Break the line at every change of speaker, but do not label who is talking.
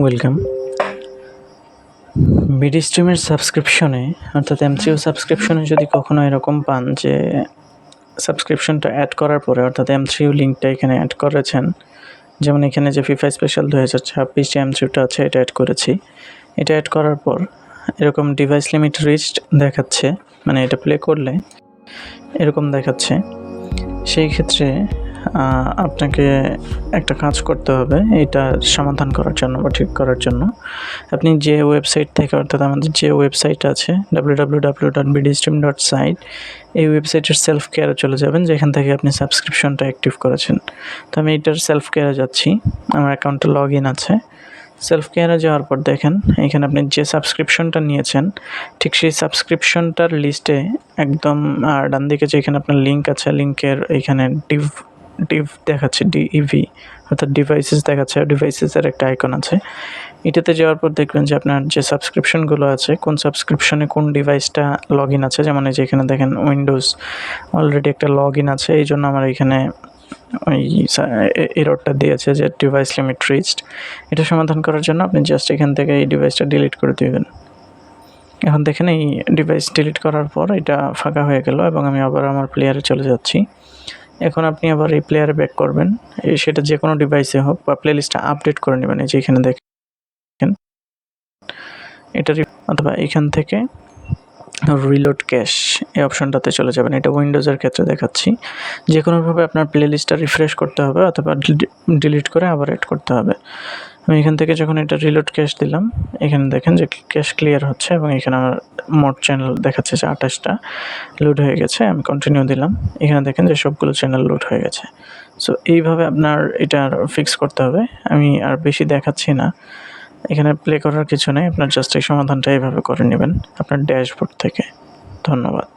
Welcome. BD স্ট্রিমের সাবস্ক্রিপশনে অর্থাৎ MCU সাবস্ক্রিপশনে যদি কখনো এরকম পান যে সাবস্ক্রিপশনটা অ্যাড করার পরে অর্থাৎ এমসিইউ লিঙ্কটা এখানে অ্যাড করেছেন, যেমন এখানে যে ফিফা স্পেশাল 2026 যে এমসিইউটা আছে এটা অ্যাড করেছি। এটা অ্যাড করার পর এরকম ডিভাইস লিমিট রিচড দেখাচ্ছে, মানে এটা প্লে করলে এরকম দেখাচ্ছে। সেই ক্ষেত্রে আপনাকে একটা কাজ করতে হবে এটা সমাধান করার জন্য বা ঠিক করার জন্য। আপনি যে ওয়েবসাইট থেকে অর্থাৎ আমাদের যে ওয়েবসাইট আছে www.bdstream.site, এই ওয়েবসাইটের সেলফ কেয়ারে চলে যাবেন, যেখান থেকে আপনি সাবস্ক্রিপশনটা অ্যাক্টিভ করেছেন। তো আমি এটার সেলফ কেয়ারে যাচ্ছি, আমার অ্যাকাউন্টে লগ ইন আছে। সেলফ কেয়ারে যাওয়ার পর দেখেন এখানে আপনি যে সাবস্ক্রিপশনটা নিয়েছেন ঠিক সেই সাবস্ক্রিপশনটার লিস্টে একদম ডান দিকে যেখানে আপনার লিঙ্ক আছে, লিঙ্কের এইখানে ডিভ দেখাচ্ছে, ডিইভি অর্থাৎ ডিভাইসেস দেখাচ্ছে, ডিভাইসেসের একটা আইকন আছে। এটাতে যাওয়ার পর দেখবেন যে আপনার যে সাবস্ক্রিপশনগুলো আছে কোন সাবস্ক্রিপশনে কোন ডিভাইসটা লগ ইন আছে। যেমন এই যে এখানে দেখেন উইন্ডোজ অলরেডি একটা লগ ইন আছে, এই জন্য আমার এখানে ওই এররটা দিয়েছে যে ডিভাইস লিমিট রিচড। এটা সমাধান করার জন্য আপনি জাস্ট এখান থেকে এই ডিভাইসটা ডিলিট করে দেবেন। এখন দেখেন এই ডিভাইস ডিলিট করার পর এটা ফাঁকা হয়ে গেল এবং আমি আবার আমার প্লেয়ারে চলে যাচ্ছি। এখন আপনি আবার এই প্লেয়ারে ব্যাক করবেন, সেটা যে কোনো ডিভাইসে হোক, বা প্লেলিস্টটা আপডেট করে নেবেন। এই যে এখানে দেখেন এটা অথবা এখান থেকে রিলোড ক্যাশ এই অপশনটাতে চলে যাবেন। এটা উইন্ডোজের ক্ষেত্রে দেখাচ্ছি। যে কোনোভাবে আপনার প্লেলিস্টটা রিফ্রেশ করতে হবে অথবা ডিলিট করে আবার অ্যাড করতে হবে। আমি এখান থেকে যখন এটা রিলোড ক্যাশ দিলাম, এখানে দেখেন যে ক্যাশ ক্লিয়ার হচ্ছে এবং এখানে আমার মোট চ্যানেল দেখাচ্ছে যে 28টা লোড হয়ে গেছে। আমি কন্টিনিউ দিলাম, এখানে দেখেন যে সবগুলো চ্যানেল লোড হয়ে গেছে। সো এইভাবে আপনার এটা ফিক্স করতে হবে। আমি আর বেশি দেখাচ্ছি না, এখানে প্লে করার কিছু নেই, আপনার জাস্ট এই সমাধানটা এইভাবে করে নেবেন আপনার ড্যাশবোর্ড থেকে। ধন্যবাদ।